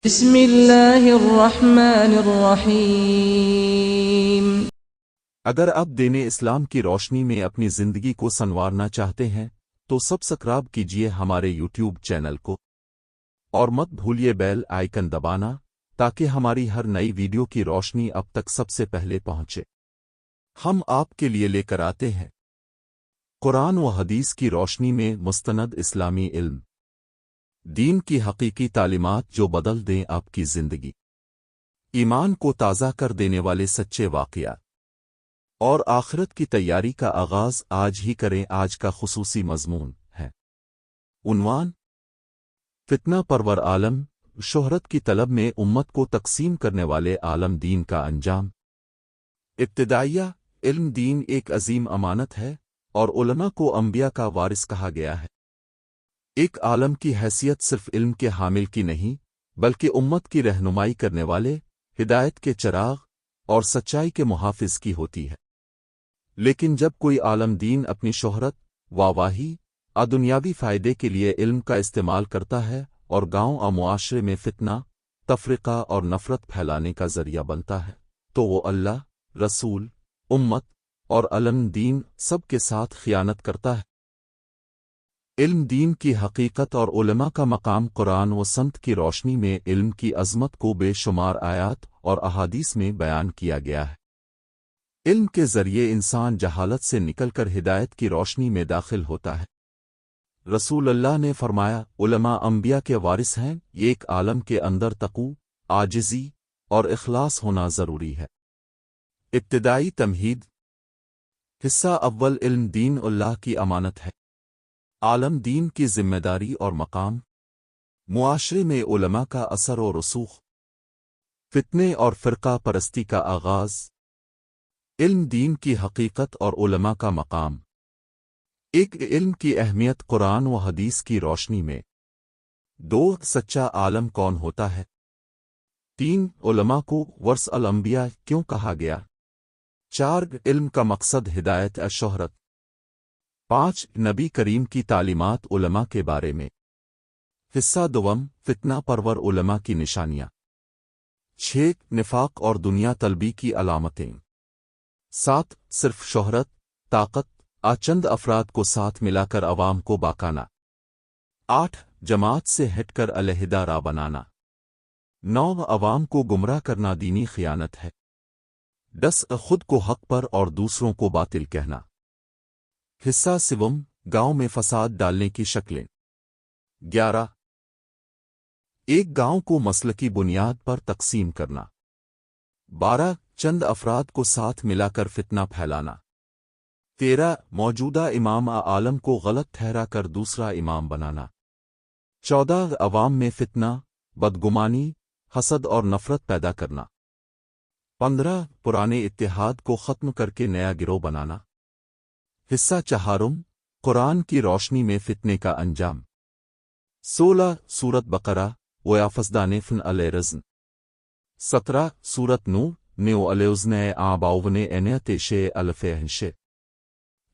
بسم اللہ الرحمن الرحیم۔ اگر آپ دین اسلام کی روشنی میں اپنی زندگی کو سنوارنا چاہتے ہیں تو سبسکرائب کیجئے ہمارے یوٹیوب چینل کو اور مت بھولیے بیل آئیکن دبانا تاکہ ہماری ہر نئی ویڈیو کی روشنی اب تک سب سے پہلے پہنچے۔ ہم آپ کے لیے لے کر آتے ہیں قرآن و حدیث کی روشنی میں مستند اسلامی علم، دین کی حقیقی تعلیمات جو بدل دیں آپ کی زندگی، ایمان کو تازہ کر دینے والے سچے واقعات اور آخرت کی تیاری کا آغاز آج ہی کریں۔ آج کا خصوصی مضمون ہے عنوان فتنہ پرور عالم، شہرت کی طلب میں امت کو تقسیم کرنے والے عالم دین کا انجام۔ ابتدائیہ علم دین ایک عظیم امانت ہے اور علماء کو انبیاء کا وارث کہا گیا ہے۔ ایک عالم کی حیثیت صرف علم کے حامل کی نہیں بلکہ امت کی رہنمائی کرنے والے، ہدایت کے چراغ اور سچائی کے محافظ کی ہوتی ہے۔ لیکن جب کوئی عالم دین اپنی شہرت، واہواہی، دنیاوی فائدے کے لیے علم کا استعمال کرتا ہے اور گاؤں اور معاشرے میں فتنہ، تفرقہ اور نفرت پھیلانے کا ذریعہ بنتا ہے تو وہ اللہ، رسول، امت اور علم دین سب کے ساتھ خیانت کرتا ہے۔ علم دین کی حقیقت اور علماء کا مقام قرآن و سنت کی روشنی میں علم کی عظمت کو بے شمار آیات اور احادیث میں بیان کیا گیا ہے۔ علم کے ذریعے انسان جہالت سے نکل کر ہدایت کی روشنی میں داخل ہوتا ہے۔ رسول اللہ نے فرمایا، علماء انبیاء کے وارث ہیں۔ ایک عالم کے اندر تقوی، عاجزی اور اخلاص ہونا ضروری ہے۔ ابتدائی تمہید۔ حصہ اول، علم دین اللہ کی امانت ہے۔ عالم دین کی ذمہ داری اور مقام، معاشرے میں علماء کا اثر و رسوخ، فتنے اور فرقہ پرستی کا آغاز، علم دین کی حقیقت اور علماء کا مقام۔ ایک، علم کی اہمیت قرآن و حدیث کی روشنی میں۔ دو، سچا عالم کون ہوتا ہے؟ تین، علماء کو ورث الانبیاء کیوں کہا گیا؟ چار، علم کا مقصد ہدایت شہرت۔ پانچ، نبی کریم کی تعلیمات علماء کے بارے میں۔ حصہ دوم، فتنہ پرور علماء کی نشانیاں۔ 6، نفاق اور دنیا طلبی کی علامتیں۔ 7، صرف شہرت، طاقت، چند افراد کو ساتھ ملا کر عوام کو بہکانا۔ 8، جماعت سے ہٹ کر علیحدہ راہ بنانا۔ 9، عوام کو گمراہ کرنا دینی خیانت ہے۔ 10، خود کو حق پر اور دوسروں کو باطل کہنا۔ حصہ سوم، گاؤں میں فساد ڈالنے کی شکلیں۔ 11، ایک گاؤں کو مسلکی بنیاد پر تقسیم کرنا۔ 12، چند افراد کو ساتھ ملا کر فتنہ پھیلانا۔ 13، موجودہ امام عالم کو غلط ٹھہرا کر دوسرا امام بنانا۔ 14، عوام میں فتنہ، بدگمانی، حسد اور نفرت پیدا کرنا۔ 15، پرانے اتحاد کو ختم کر کے نیا گروہ بنانا۔ حصہ چہارم، قرآن کی روشنی میں فتنے کا انجام۔ 16، سورت بقرہ ویافزدان فن علیہ رزن۔ 17، سورت نور نیو علیوزن آباؤن اینیت شے الفہنشے۔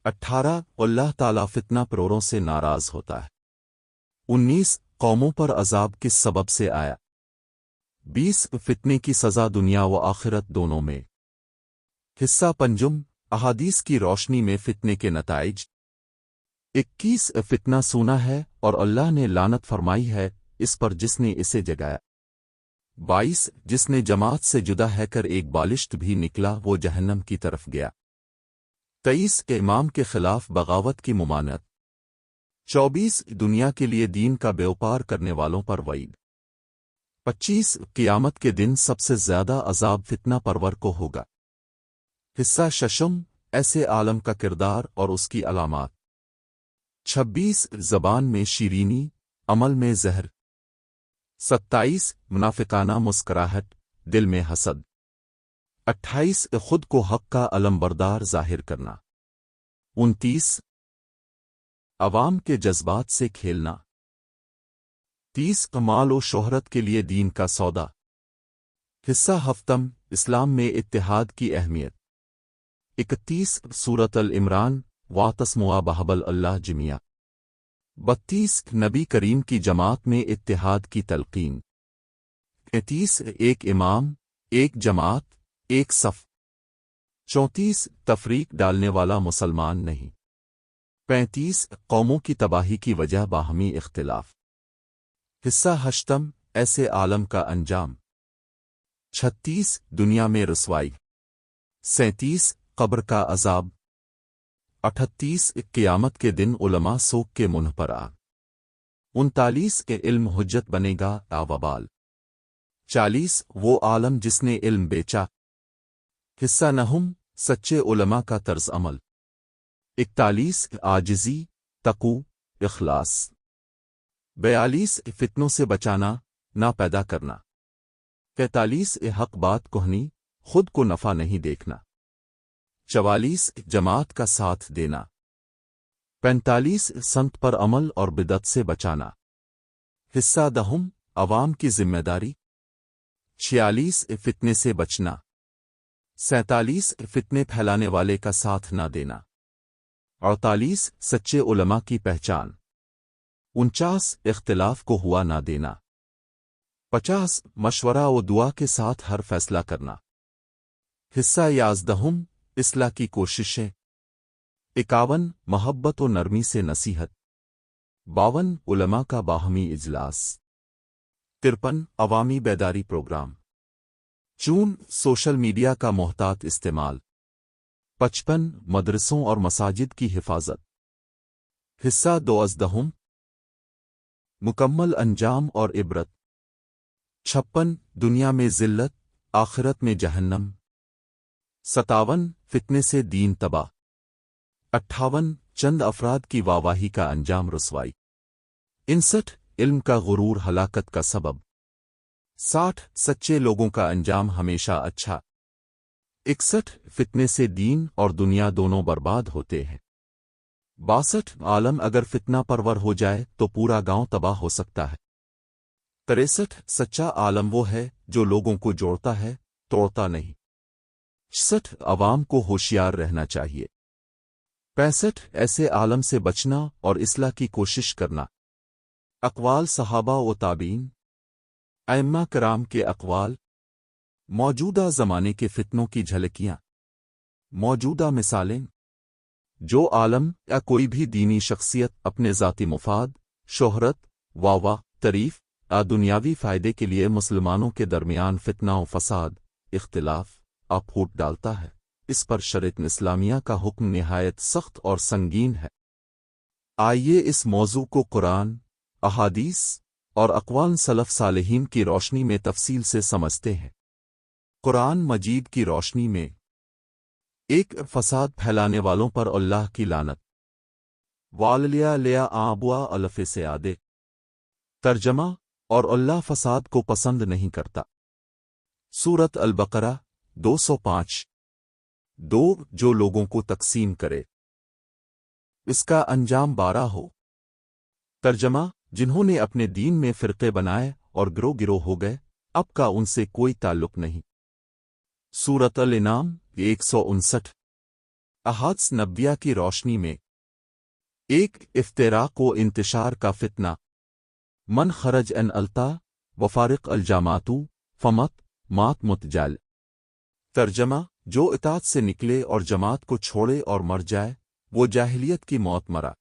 18، اللہ تعالیٰ فتنہ پروروں سے ناراض ہوتا ہے۔ 19، قوموں پر عذاب کس سبب سے آیا۔ 20، فتنے کی سزا دنیا و آخرت دونوں میں۔ حصہ پنجم، احادیث کی روشنی میں فتنے کے نتائج۔ 21، فتنہ سونا ہے اور اللہ نے لعنت فرمائی ہے اس پر جس نے اسے جگایا۔ 22، جس نے جماعت سے جدا ہے کر ایک بالشت بھی نکلا وہ جہنم کی طرف گیا۔ 23، امام کے خلاف بغاوت کی ممانعت۔ 24، دنیا کے لیے دین کا بیوپار کرنے والوں پر وعید۔ 25، قیامت کے دن سب سے زیادہ عذاب فتنہ پرور کو ہوگا۔ حصہ ششم، ایسے عالم کا کردار اور اس کی علامات۔ 26، زبان میں شیرینی، عمل میں زہر۔ 27، منافقانہ مسکراہٹ، دل میں حسد۔ 28، خود کو حق کا علمبردار ظاہر کرنا۔ 29، عوام کے جذبات سے کھیلنا۔ 30، مال و شہرت کے لیے دین کا سودا۔ حصہ ہفتم، اسلام میں اتحاد کی اہمیت۔ 31، سورت العمران واعتصموا بحبل اللہ جمیعا۔ 32، نبی کریم کی جماعت میں اتحاد کی تلقین۔ 33 ایک امام، ایک جماعت، ایک صف۔ 34 تفریق ڈالنے والا مسلمان نہیں۔ 35 قوموں کی تباہی کی وجہ باہمی اختلاف۔ حصہ ہشتم ایسے عالم کا انجام۔ 36 دنیا میں رسوائی۔ 37 قبر کا عذاب۔ 38 قیامت کے دن علماء سوگ کے منہ پر آ۔ 39 کے علم حجت بنے گا وبال۔ 40 وہ عالم جس نے علم بیچا۔ حصہ نہم سچے علماء کا طرز عمل۔ 41 عاجزی، تقو، اخلاص۔ 42 فتنوں سے بچانا، نہ پیدا کرنا۔ 43 حق بات کہنی، خود کو نفع نہیں دیکھنا۔ 44 جماعت کا ساتھ دینا۔ 45 سنت پر عمل اور بدعت سے بچانا۔ حصہ دہم عوام کی ذمہ داری۔ 46 فتنے سے بچنا۔ 47 فتنے پھیلانے والے کا ساتھ نہ دینا۔ 48 سچے علماء کی پہچان۔ 49 اختلاف کو ہوا نہ دینا۔ 50 مشورہ و دعا کے ساتھ ہر فیصلہ کرنا۔ حصہ یازدہم اصلاح کی کوششیں۔ 51 محبت و نرمی سے نصیحت۔ 52 علماء کا باہمی اجلاس۔ 53 عوامی بیداری پروگرام۔ 54 سوشل میڈیا کا محتاط استعمال۔ 55 مدرسوں اور مساجد کی حفاظت۔ حصہ دوازدہم مکمل انجام اور عبرت۔ 56 دنیا میں ذلت، آخرت میں جہنم۔ 57 فتنے سے دین تباہ۔ 58 چند افراد کی واواہی کا انجام رسوائی۔ 59 علم کا غرور ہلاکت کا سبب۔ 60 سچے لوگوں کا انجام ہمیشہ اچھا۔ 61 فتنے سے دین اور دنیا دونوں برباد ہوتے ہیں۔ 62 عالم اگر فتنہ پرور ہو جائے تو پورا گاؤں تباہ ہو سکتا ہے۔ 63 سچا عالم وہ ہے جو لوگوں کو جوڑتا ہے، توڑتا نہیں۔ 66 عوام کو ہوشیار رہنا چاہیے۔ 65 ایسے عالم سے بچنا اور اصلاح کی کوشش کرنا۔ اقوال صحابہ و تابعین، ائمہ کرام کے اقوال۔ موجودہ زمانے کے فتنوں کی جھلکیاں۔ موجودہ مثالیں۔ جو عالم یا کوئی بھی دینی شخصیت اپنے ذاتی مفاد، شہرت، واہ تعریف یا دنیاوی فائدے کے لیے مسلمانوں کے درمیان فتنہ و فساد، اختلاف پھوٹ ڈالتا ہے، اس پر شریعت اسلامیہ کا حکم نہایت سخت اور سنگین ہے۔ آئیے اس موضوع کو قرآن، احادیث اور اقوال سلف صالحین کی روشنی میں تفصیل سے سمجھتے ہیں۔ قرآن مجید کی روشنی میں ایک فساد پھیلانے والوں پر اللہ کی لعنت۔ واللیا لیا آبوا الف سے آدے۔ ترجمہ اور اللہ فساد کو پسند نہیں کرتا۔ سورۃ البقرہ 205۔ 2 جو لوگوں کو تقسیم کرے، اس کا انجام بارہ ہو۔ ترجمہ جنہوں نے اپنے دین میں فرقے بنائے اور گروہ ہو گئے، اب کا ان سے کوئی تعلق نہیں۔ سورۃ الانعام 159۔ احادیث نبویہ کی روشنی میں ایک افتراق و انتشار کا فتنہ۔ من خرج ان التا وفارق الجاماتو فمت مات متجال۔ ترجمہ جو اطاعت سے نکلے اور جماعت کو چھوڑے اور مر جائے، وہ جاہلیت کی موت مرا۔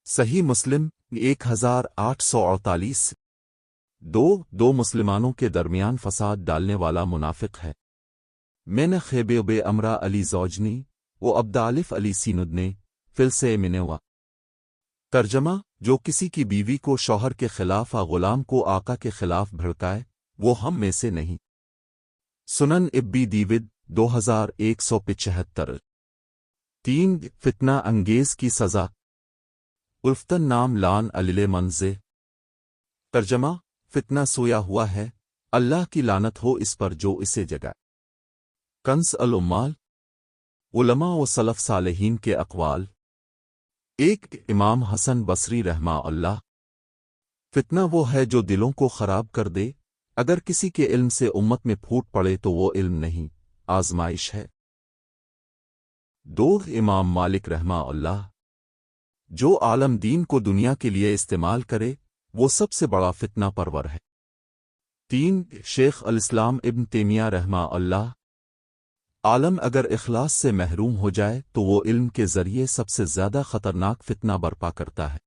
صحیح مسلم 1848۔ 2 مسلمانوں کے درمیان فساد ڈالنے والا منافق ہے۔ میں نے خیبے بے امرا علی زوجنی و عبدالف علی سیند نے فل سے منوا۔ ترجمہ جو کسی کی بیوی کو شوہر کے خلاف یا غلام کو آقا کے خلاف بھڑکائے، وہ ہم میں سے نہیں۔ سنن ابی دیود 2175۔ 3 فتنہ انگیز کی سزا۔ الفتن نام لان علیل منزے۔ ترجمہ فتنہ سویا ہوا ہے، اللہ کی لعنت ہو اس پر جو اسے جگائے۔ کنز العمال، علماء و سلف صالحین کے اقوال۔ 1 امام حسن بصری رحمہ اللہ۔ فتنہ وہ ہے جو دلوں کو خراب کر دے، اگر کسی کے علم سے امت میں پھوٹ پڑے تو وہ علم نہیں، آزمائش ہے۔ 2 امام مالک رحمہ اللہ۔ جو عالم دین کو دنیا کے لیے استعمال کرے، وہ سب سے بڑا فتنہ پرور ہے۔ 3 شیخ الاسلام ابن تیمیہ رحمہ اللہ عالم اگر اخلاص سے محروم ہو جائے تو وہ علم کے ذریعے سب سے زیادہ خطرناک فتنہ برپا کرتا ہے۔